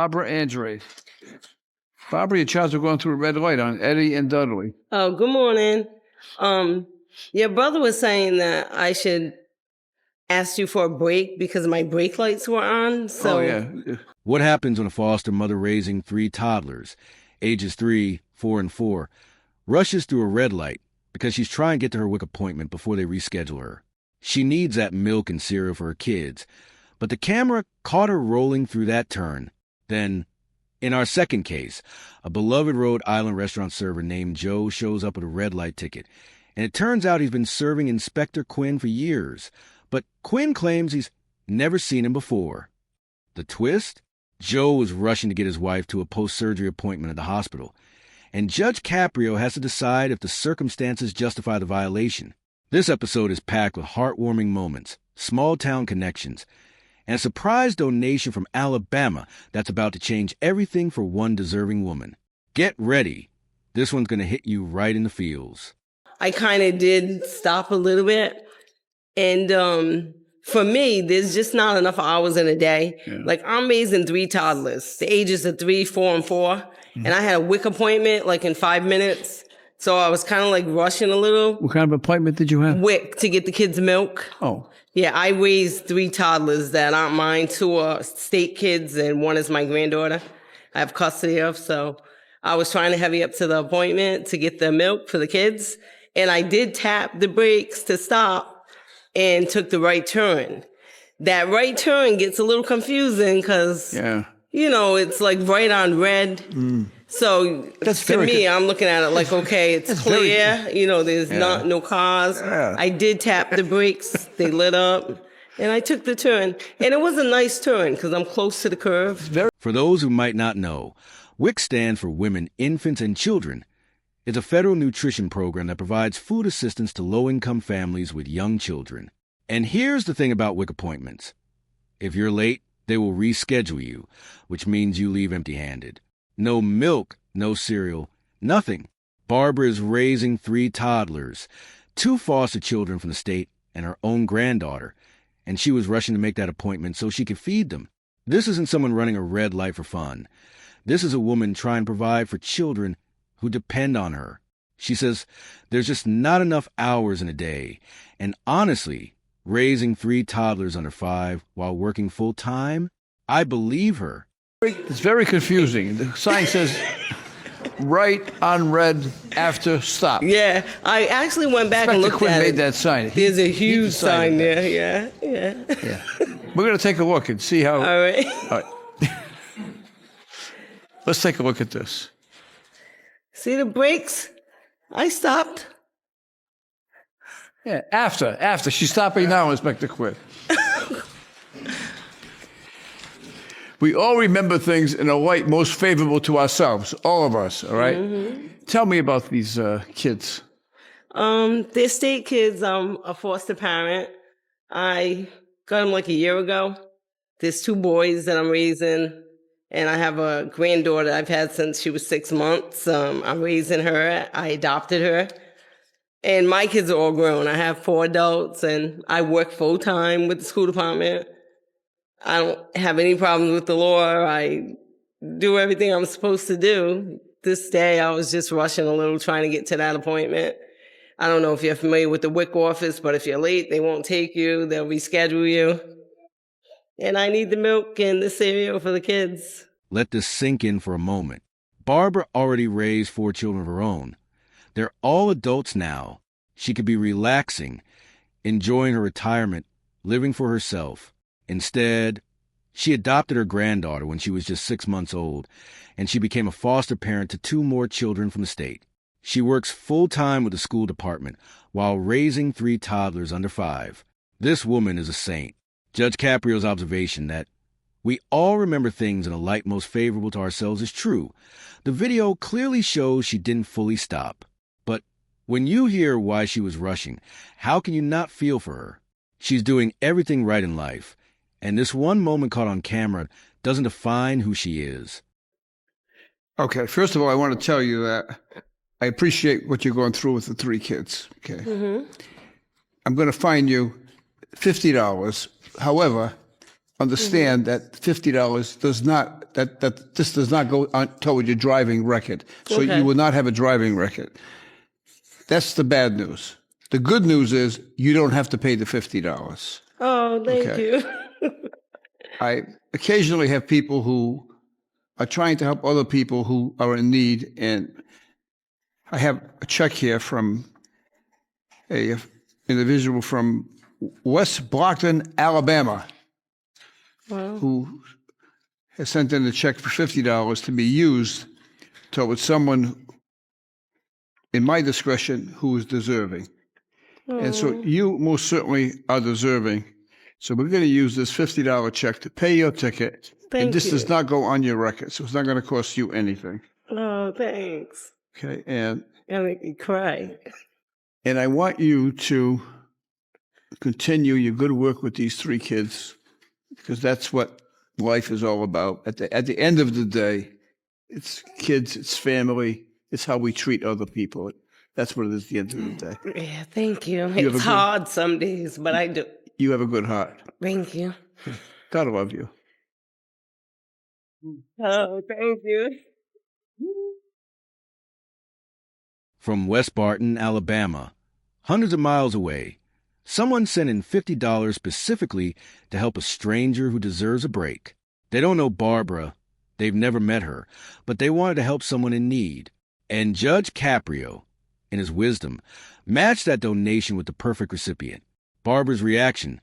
Barbara Andre. Barbara, your child's going through a red light on Eddie and Dudley. Oh, good morning. Your brother was saying that I should ask you for a break because my brake lights were on. So. Oh, yeah. What happens when a foster mother raising 3 toddlers, ages 3, 4, and 4, rushes through a red light because she's trying to get to her WIC appointment before they reschedule her? She needs that milk and cereal for her kids, but the camera caught her rolling through that turn. Then, in our second case, a beloved Rhode Island restaurant server named Joe shows up with a red light ticket, and it turns out he's been serving Inspector Quinn for years, but Quinn claims he's never seen him before. The twist? Joe was rushing to get his wife to a post-surgery appointment at the hospital, and Judge Caprio has to decide if the circumstances justify the violation. This episode is packed with heartwarming moments, small-town connections, and a surprise donation from Alabama that's about to change everything for one deserving woman. Get ready. This one's going to hit you right in the feels. I kind of did stop a little bit. And for me, there's just not enough hours in a day. Yeah. Like, I'm raising 3 toddlers. The ages of 3, 4, and 4. Mm-hmm. And I had a WIC appointment, like, in 5 minutes. So I was kind of, like, rushing a little. What kind of appointment did you have? WIC, to get the kids milk. Oh. Yeah, I raised 3 toddlers that aren't mine. 2 are state kids, and 1 is my granddaughter I have custody of. So I was trying to hurry up to the appointment to get the milk for the kids. And I did tap the brakes to stop and took the right turn. That right turn gets a little confusing because, you know, it's like right on red. Mm. So to me, I'm looking at it like, okay, it's clear. You know, there's no cars. Yeah. I did tap the brakes. They lit up. And I took the turn. And it was a nice turn because I'm close to the curve. For those who might not know, WIC stands for Women, Infants, and Children. It's a federal nutrition program that provides food assistance to low-income families with young children. And here's the thing about WIC appointments. If you're late, they will reschedule you, which means you leave empty-handed. No milk, no cereal, nothing. Barbara is raising 3 toddlers, 2 foster children from the state, and her own granddaughter, and she was rushing to make that appointment so she could feed them. This isn't someone running a red light for fun. This is a woman trying to provide for children who depend on her. She says there's just not enough hours in a day, and honestly, raising 3 toddlers under 5 while working full-time, I believe her. It's very confusing. The sign says right on red after stop. Yeah, I actually went back and looked Quinn at it. made that sign. There's a huge sign there. Yeah. We're going to take a look and see how. All right. Let's take a look at this. See the brakes? I stopped. Yeah, after. She's stopping now, Inspector Quinn. We all remember things in a light most favorable to ourselves, all of us, all right? Mm-hmm. Tell me about these kids. They're state kids. I'm a foster parent. I got them like a year ago. There's 2 boys that I'm raising, and I have a granddaughter I've had since she was 6 months. I'm raising her. I adopted her. And my kids are all grown. I have 4 adults, and I work full-time with the school department. I don't have any problems with the law. I do everything I'm supposed to do. This day, I was just rushing a little trying to get to that appointment. I don't know if you're familiar with the WIC office, but if you're late, they won't take you. They'll reschedule you. And I need the milk and the cereal for the kids. Let this sink in for a moment. Barbara already raised 4 children of her own. They're all adults now. She could be relaxing, enjoying her retirement, living for herself. Instead, she adopted her granddaughter when she was just 6 months old, and she became a foster parent to 2 more children from the state. She works full-time with the school department while raising 3 toddlers under 5. This woman is a saint. Judge Caprio's observation that we all remember things in a light most favorable to ourselves is true. The video clearly shows she didn't fully stop. But when you hear why she was rushing, how can you not feel for her? She's doing everything right in life. And this one moment caught on camera doesn't define who she is. Okay, first of all, I want to tell you that I appreciate what you're going through with the 3 kids. Okay, I'm going to fine you $50. However, understand that $50 does not, that this does not go on toward your driving record. So Okay. you will not have a driving record. That's the bad news. The good news is you don't have to pay the $50. Oh, thank Okay. you. I occasionally have people who are trying to help other people who are in need, and I have a check here from a individual from West Brockton, Alabama, Wow. who has sent in a check for $50 to be used towards someone, in my discretion, who is deserving. And so you most certainly are deserving. So we're going to use this $50 check to pay your ticket. Thank and this you. does not go on your record, so it's not going to cost you anything. Oh, thanks. Okay, and That make me cry. I want you to continue your good work with these 3 kids, because that's what life is all about. At the end of the day, it's kids, it's family, it's how we treat other people. That's what it is at the end of the day. Yeah, thank you. have a It's good- hard some days, but I do. You have a good heart. Thank you. God love you. Oh, thank you. From West Barton, Alabama, hundreds of miles away, someone sent in $50 specifically to help a stranger who deserves a break. They don't know Barbara. They've never met her, but they wanted to help someone in need. And Judge Caprio, in his wisdom, matched that donation with the perfect recipient. Barbara's reaction,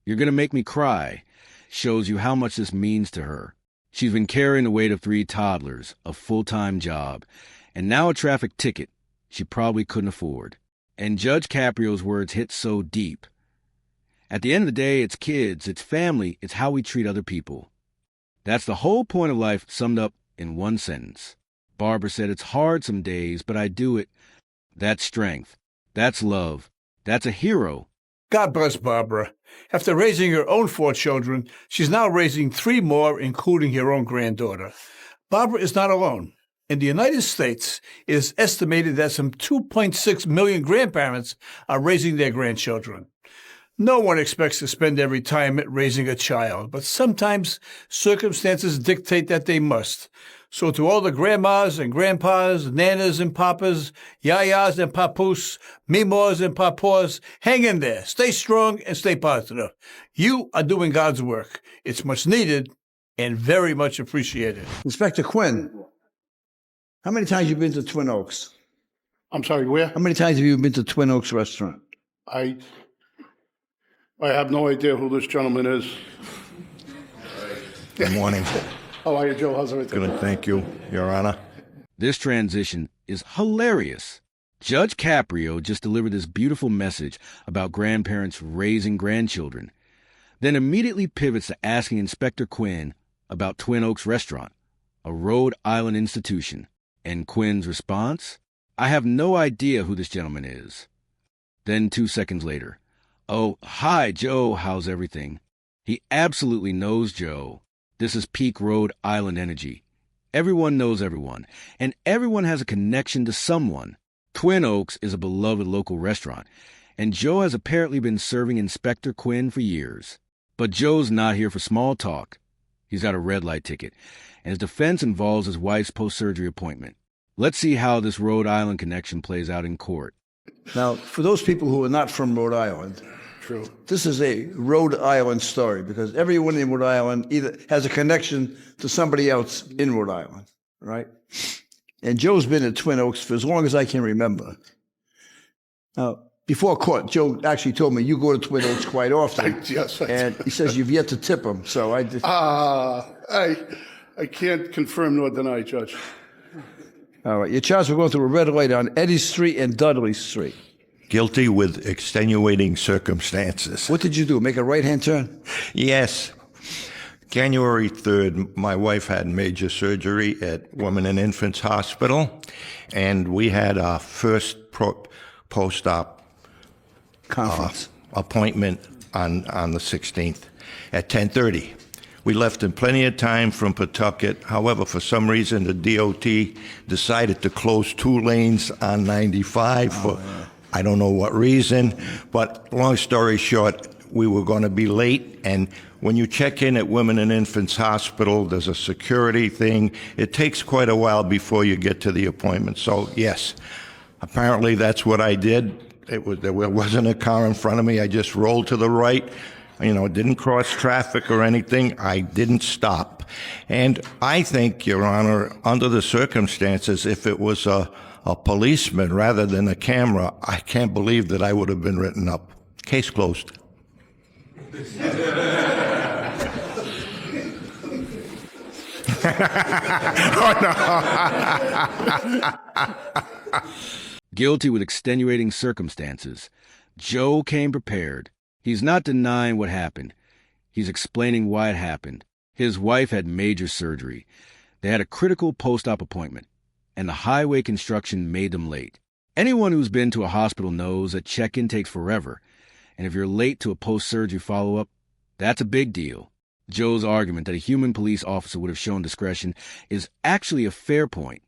"You're going to make me cry," shows you how much this means to her. She's been carrying the weight of 3 toddlers, a full-time job, and now a traffic ticket she probably couldn't afford. And Judge Caprio's words hit so deep. At the end of the day, it's kids, it's family, it's how we treat other people. That's the whole point of life summed up in one sentence. Barbara said, "It's hard some days, but I do it." That's strength. That's love. That's a hero. God bless Barbara. After raising her own 4 children, she's now raising 3 more, including her own granddaughter. Barbara is not alone. In the United States, it is estimated that some 2.6 million grandparents are raising their grandchildren. No one expects to spend their retirement raising a child, but sometimes circumstances dictate that they must. So to all the grandmas and grandpas, nanas and papas, yayas and papoose, mimos and papaws, hang in there, stay strong and stay positive. You are doing God's work. It's much needed and very much appreciated. Inspector Quinn, how many times have you been to Twin Oaks? I'm sorry, where? How many times have you been to Twin Oaks restaurant? I have no idea who this gentleman is. Good morning. How are you, Joe? How's everything? Good, thank you, Your Honor. This transition is hilarious. Judge Caprio just delivered this beautiful message about grandparents raising grandchildren, then immediately pivots to asking Inspector Quinn about Twin Oaks Restaurant, a Rhode Island institution. And Quinn's response? "I have no idea who this gentleman is." Then 2 seconds later, "Oh, hi, Joe, how's everything?" He absolutely knows Joe. This is peak Rhode Island energy. Everyone knows everyone, and everyone has a connection to someone. Twin Oaks is a beloved local restaurant, and Joe has apparently been serving Inspector Quinn for years. But Joe's not here for small talk. He's got a red light ticket, and his defense involves his wife's post-surgery appointment. Let's see how this Rhode Island connection plays out in court. Now, for those people who are not from Rhode Island, True. this is a Rhode Island story because everyone in Rhode Island either has a connection to somebody else in Rhode Island, right? And Joe's been at Twin Oaks for as long as I can remember. Now, before court, Joe actually told me you go to Twin Oaks quite often. Yes, I And he says you've yet to tip him, so I just... I can't confirm nor deny, Judge. All right, you're charged with going through a red light on Eddy Street and Dudley Street. Guilty with extenuating circumstances. What did you do, make a right-hand turn? Yes. January 3rd, my wife had major surgery at Women and Infants Hospital, and we had our first post-op Conference. appointment on the 16th at 10:30. We left in plenty of time from Pawtucket. However, for some reason, the DOT decided to close 2 lanes on 95 for I don't know what reason. But long story short, we were going to be late. And when you check in at Women and Infants Hospital, there's a security thing. It takes quite a while before you get to the appointment. So, yes, apparently that's what I did. There wasn't a car in front of me. I just rolled to the right. Didn't cross traffic or anything. I didn't stop. And I think, Your Honor, under the circumstances, if it was a policeman rather than a camera, I can't believe that I would have been written up. Case closed. Guilty with extenuating circumstances, Joe came prepared. He's not denying what happened. He's explaining why it happened. His wife had major surgery. They had a critical post-op appointment, and the highway construction made them late. Anyone who's been to a hospital knows that check-in takes forever, and if you're late to a post-surgery follow-up, that's a big deal. Joe's argument that a human police officer would have shown discretion is actually a fair point.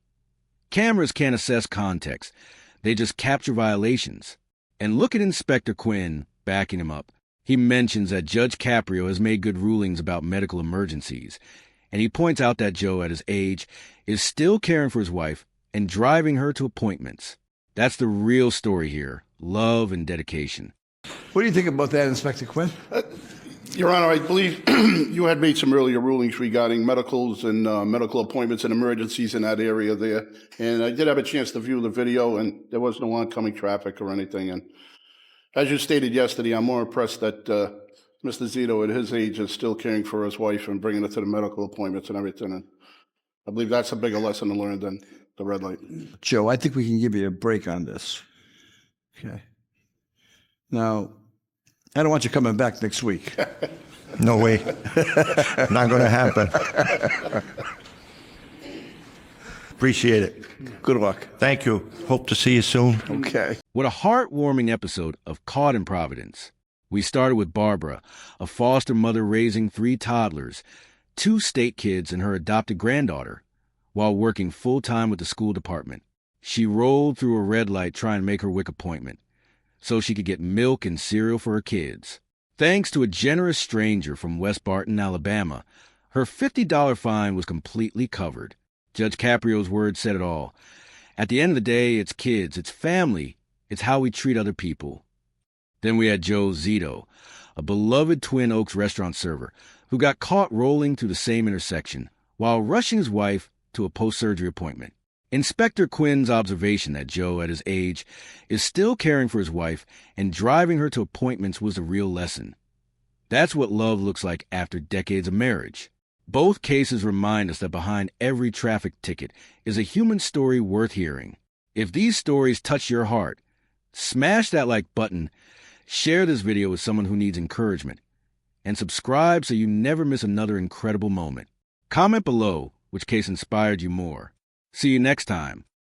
Cameras can't assess context. They just capture violations. And look at Inspector Quinn backing him up. He mentions that Judge Caprio has made good rulings about medical emergencies, and he points out that Joe, at his age, is still caring for his wife and driving her to appointments. That's the real story here, love and dedication. What do you think about that, Inspector Quinn? Your Honor, I believe you had made some earlier rulings regarding medicals and medical appointments and emergencies in that area there. And I did have a chance to view the video, and there was no oncoming traffic or anything. And as you stated yesterday, I'm more impressed that Mr. Zito, at his age, is still caring for his wife and bringing her to the medical appointments and everything. And I believe that's a bigger lesson to learn than the red light. Joe, I think we can give you a break on this. Okay. Now, I don't want you coming back next week. No way. Not going to happen. Appreciate it. Good luck. Thank you. Hope to see you soon. Okay. What a heartwarming episode of Caught in Providence. We started with Barbra, a foster mother raising 3 toddlers, 2 state kids and her adopted granddaughter, while working full-time with the school department. She rolled through a red light trying to make her WIC appointment so she could get milk and cereal for her kids. Thanks to a generous stranger from West Barton, Alabama, her $50 fine was completely covered. Judge Caprio's words said it all. At the end of the day, it's kids, it's family, it's how we treat other people. Then we had Joe Zito, a beloved Twin Oaks restaurant server who got caught rolling through the same intersection while rushing his wife to a post-surgery appointment. Inspector Quinn's observation that Joe, at his age, is still caring for his wife and driving her to appointments was a real lesson. That's what love looks like after decades of marriage. Both cases remind us that behind every traffic ticket is a human story worth hearing. If these stories touch your heart, smash that like button, share this video with someone who needs encouragement, and subscribe so you never miss another incredible moment. Comment below which case inspired you more. See you next time